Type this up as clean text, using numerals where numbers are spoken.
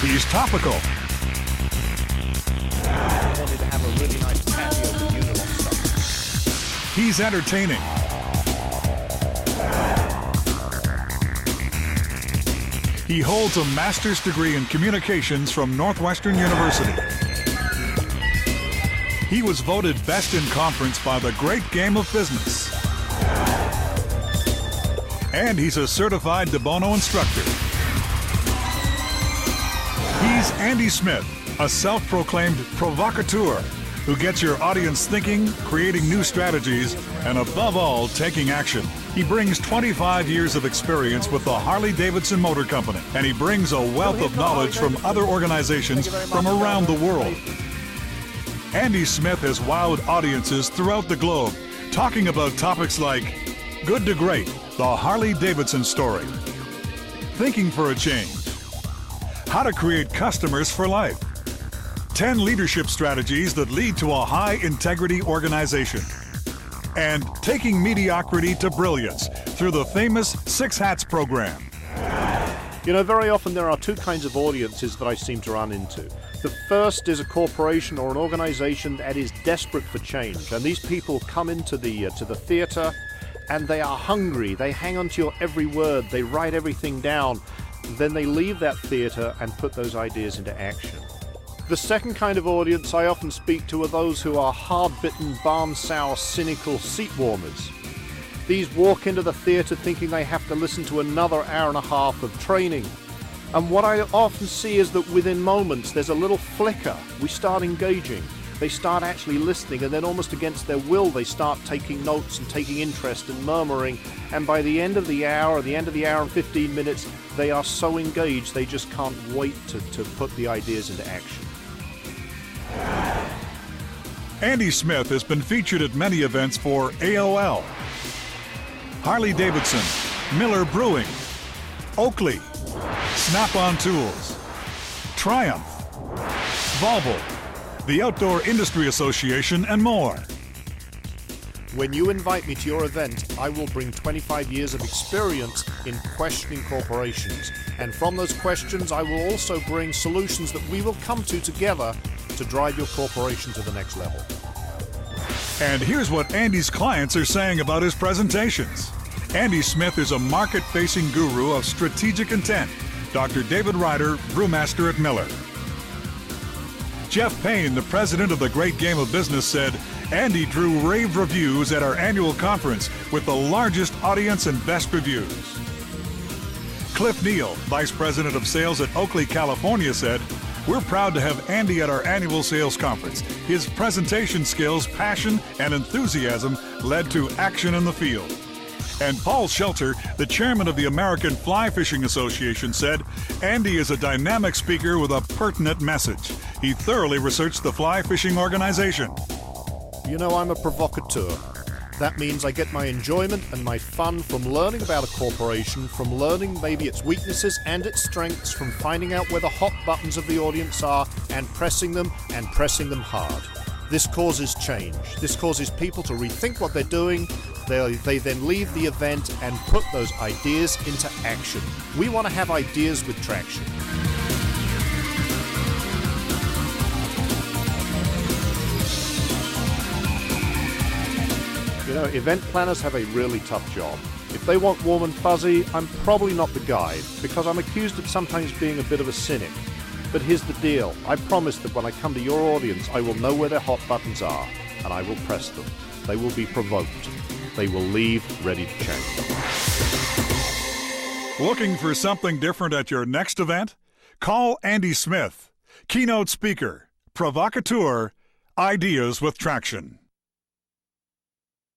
He's topical. I wanted to have a really nice patio with Unilog stuff. He's entertaining. He holds a master's degree in communications from Northwestern University. He was voted best in conference by the Great Game of Business. And he's a certified De Bono instructor. He's Andy Smith, a self-proclaimed provocateur who gets your audience thinking, creating new strategies, and above all, taking action. He brings 25 years of experience with the Harley-Davidson Motor Company, and he brings a wealth of knowledge from other organizations from around the world. Andy Smith has wowed audiences throughout the globe, talking about topics like Good to Great, the Harley-Davidson story, Thinking for a Change, How to Create Customers for Life, 10 leadership strategies that lead to a high-integrity organization, and Taking Mediocrity to Brilliance through the famous Six Hats program. You know, very often there are two kinds of audiences that I seem to run into. The first is a corporation or an organization that is desperate for change, and these people come into the theater and they are hungry. They hang on to your every word, they write everything down, then they leave that theater and put those ideas into action. The second kind of audience I often speak to are those who are hard-bitten, barn-sour, cynical seat warmers. These walk into the theater thinking they have to listen to another hour and a half of training. And what I often see is that within moments there's a little flicker. We start engaging. They start actually listening, and then almost against their will they start taking notes and taking interest and murmuring. And by the end of the hour, and 15 minutes, they are so engaged they just can't wait to put the ideas into action. Andy Smith has been featured at many events for AOL, Harley-Davidson, Miller Brewing, Oakley, Snap-on Tools, Triumph, Volvo, the Outdoor Industry Association, and more. When you invite me to your event, I will bring 25 years of experience in questioning corporations. And from those questions, I will also bring solutions that we will come to together to drive your corporation to the next level. And here's what Andy's clients are saying about his presentations. Andy Smith is a market-facing guru of strategic intent. Dr. David Ryder, brewmaster at Miller. Jeff Payne, the president of the Great Game of Business, said, Andy drew rave reviews at our annual conference with the largest audience and best reviews. Cliff Neal, vice president of sales at Oakley, California, said, we're proud to have Andy at our annual sales conference. His presentation skills, passion, and enthusiasm led to action in the field. And Paul Shelter, the chairman of the American Fly Fishing Association, said, Andy is a dynamic speaker with a pertinent message. He thoroughly researched the fly fishing organization. You know, I'm a provocateur. That means I get my enjoyment and my fun from learning about a corporation, from learning maybe its weaknesses and its strengths, from finding out where the hot buttons of the audience are and pressing them hard. This causes change. This causes people to rethink what they're doing. They then leave the event and put those ideas into action. We want to have ideas with traction. You know, event planners have a really tough job. If they want warm and fuzzy, I'm probably not the guy, because I'm accused of sometimes being a bit of a cynic. But here's the deal. I promise that when I come to your audience, I will know where their hot buttons are, and I will press them. They will be provoked. They will leave ready to change. Looking for something different at your next event? Call Andy Smith, keynote speaker, provocateur, ideas with traction.